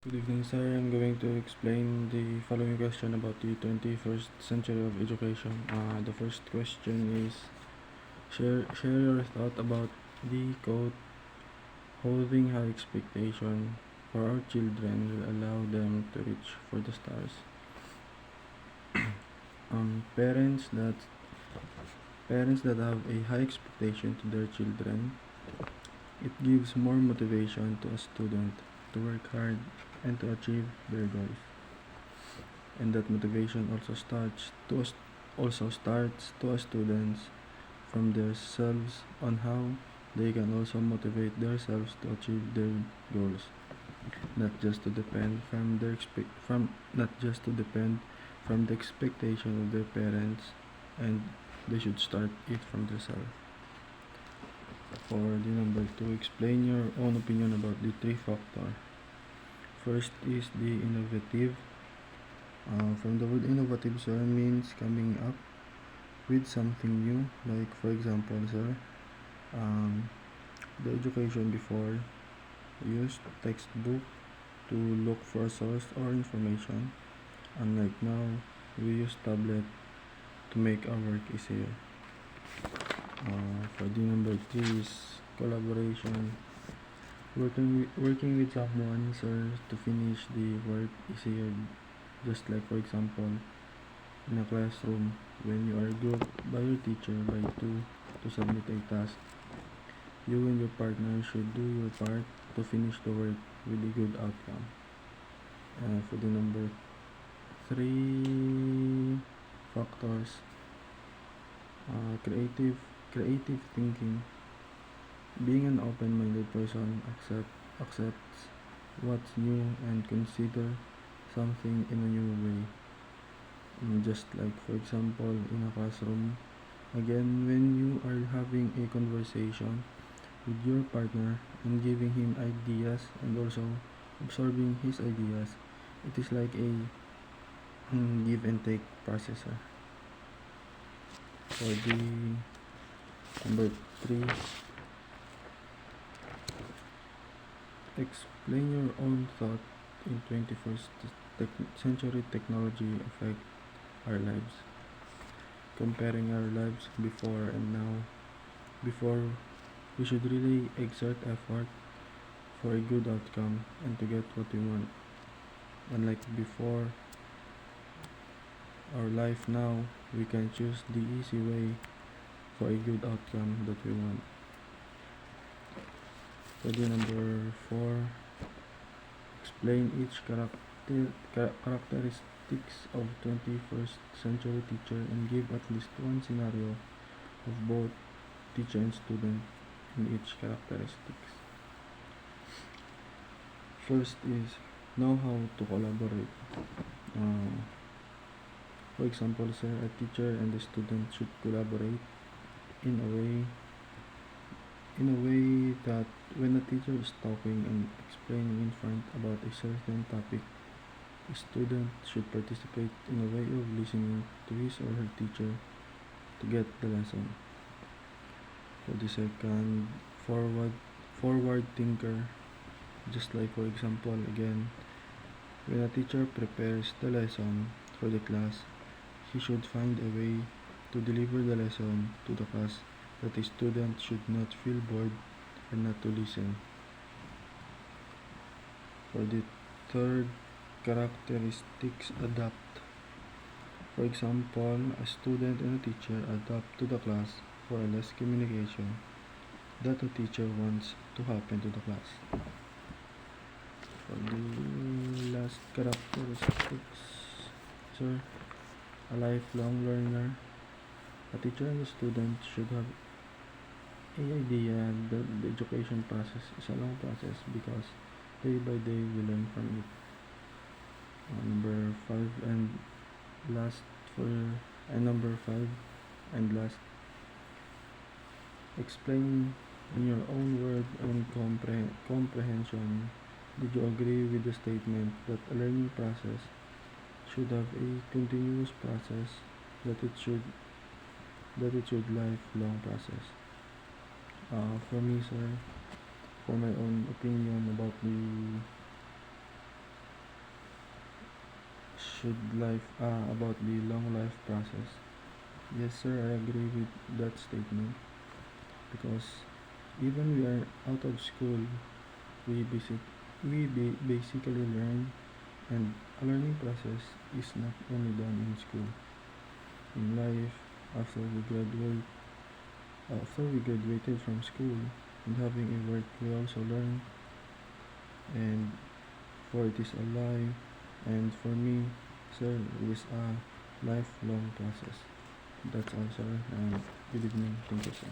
Good evening, sir. I'm going to explain the following question about the 21st century of education. The first question is share your thought about the quote, holding high expectation for our children will allow them to reach for the stars. Parents that have a high expectation to their children, it gives more motivation to a student to work hard and to achieve their goals. And that motivation also starts to us students from themselves on how they can also motivate themselves to achieve their goals, not just to depend from the expectation of their parents, and they should start it from themselves. For the number 2, explain your own opinion about the three factor. First is the innovative. From the word innovative, sir, means coming up with something new. Like for example, sir, the education before used textbook to look for a source or information, unlike now we use tablet to make our work easier. For the number 3 is collaboration. Working with someone, sir, to finish the work easier. Just like for example, in a classroom, when you are grouped by your teacher by two to submit a task, you and your partner should do your part to finish the work with a good outcome. For the number 3 factors, creative thinking. Being an open-minded person accepts what's new and consider something in a new way. Just like for example, in a classroom, again, when you are having a conversation with your partner and giving him ideas and also absorbing his ideas, it is like a give and take processor. For the number 3, explain your own thought in 21st century technology affect our lives. Comparing our lives before and now. Before, we should really exert effort for a good outcome and to get what we want. Unlike before, our life now, we can choose the easy way for a good outcome that we want. For the number 4, explain each characteristics of 21st century teacher and give at least one scenario of both teacher and student in each characteristics. First is know how to collaborate. For example, sir, a teacher and a student should collaborate in a way that when a teacher is talking and explaining in front about a certain topic, a student should participate in a way of listening to his or her teacher to get the lesson. For the second, forward thinker. Just like for example, again, when a teacher prepares the lesson for the class, he should find a way to deliver the lesson to the class that a student should not feel bored and not to listen. For the third characteristics, adapt. For example, a student and a teacher adapt to the class for a less communication that a teacher wants to happen to the class. For the last characteristics, sir, a lifelong learner. A teacher and a student should have an idea that the education process is a long process because day by day we learn from it. Number 5 and last number 5 and last, explain in your own word and comprehension. Did you agree with the statement that a learning process should have a continuous process, that it should lifelong process? For me, sir, for my own opinion about the should life about the long life process. Yes, sir, I agree with that statement because even we are out of school, we basically learn, and a learning process is not only done in school. In life, after we graduate, after we graduated from school and having a work, we also learn, and for it is a life, and for me, sir, it is a lifelong process. That's all, sir, and good evening. Thank you, sir.